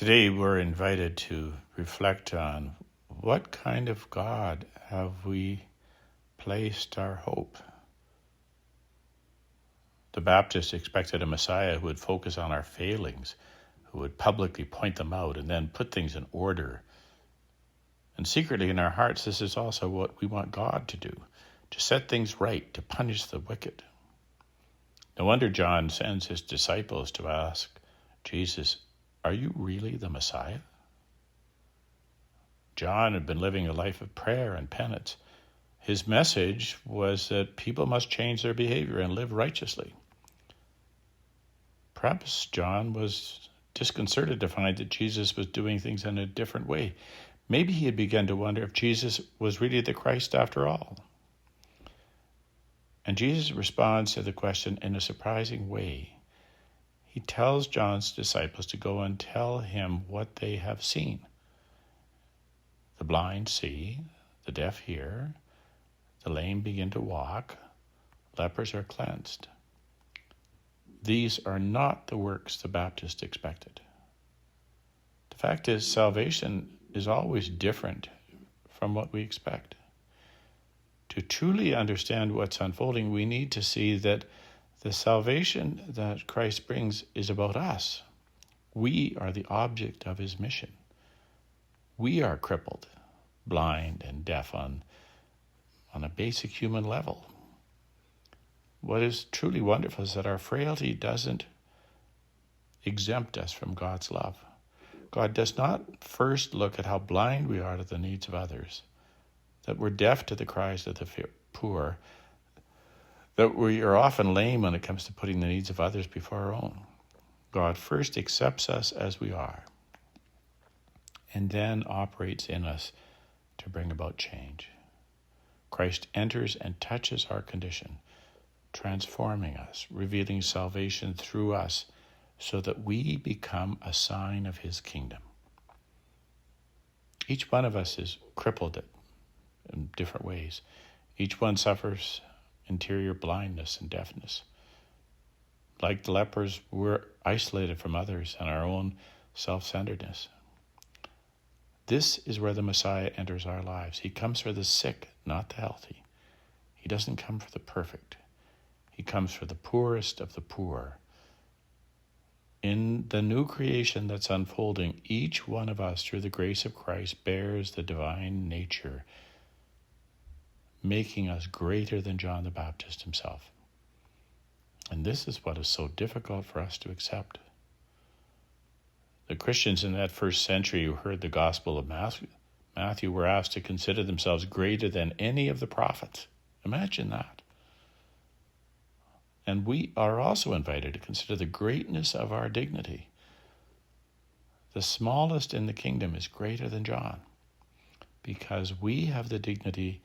Today we're invited to reflect on what kind of God have we placed our hope. The Baptists expected a Messiah who would focus on our failings, who would publicly point them out and then put things in order. And secretly in our hearts, this is also what we want God to do, to set things right, to punish the wicked. No wonder John sends his disciples to ask Jesus, "Are you really the Messiah?" John had been living a life of prayer and penance. His message was that people must change their behavior and live righteously. Perhaps John was disconcerted to find that Jesus was doing things in a different way. Maybe he had begun to wonder if Jesus was really the Christ after all. And Jesus responds to the question in a surprising way. He tells John's disciples to go and tell him what they have seen. The blind see, the deaf hear, the lame begin to walk, lepers are cleansed. These are not the works the Baptist expected. The fact is, salvation is always different from what we expect. To truly understand what's unfolding, we need to see that the salvation that Christ brings is about us. We are the object of his mission. We are crippled, blind, and deaf on a basic human level. What is truly wonderful is that our frailty doesn't exempt us from God's love. God does not first look at how blind we are to the needs of others, that we're deaf to the cries of the poor, that we are often lame when it comes to putting the needs of others before our own. God first accepts us as we are, and then operates in us to bring about change. Christ enters and touches our condition, transforming us, revealing salvation through us, so that we become a sign of his kingdom. Each one of us is crippled in different ways. Each one suffers interior blindness and deafness. Like the lepers, we're isolated from others and our own self-centeredness. This is where the Messiah enters our lives. He comes for the sick, not the healthy. He doesn't come for the perfect. He comes for the poorest of the poor. In the new creation that's unfolding, each one of us, through the grace of Christ, bears the divine nature, making us greater than John the Baptist himself. And this is what is so difficult for us to accept. The Christians in that first century who heard the Gospel of Matthew were asked to consider themselves greater than any of the prophets. Imagine that. And we are also invited to consider the greatness of our dignity. The smallest in the kingdom is greater than John, because we have the dignity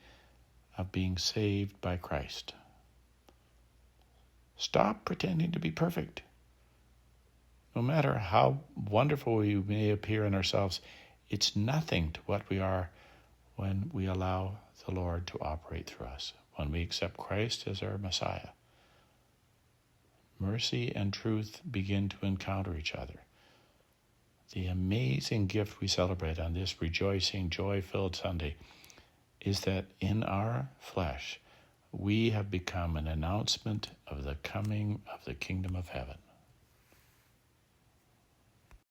of being saved by Christ. Stop pretending to be perfect. No matter how wonderful we may appear in ourselves, it's nothing to what we are when we allow the Lord to operate through us, when we accept Christ as our Messiah. Mercy and truth begin to encounter each other. The amazing gift we celebrate on this rejoicing, joy-filled Sunday is that in our flesh, we have become an announcement of the coming of the kingdom of heaven.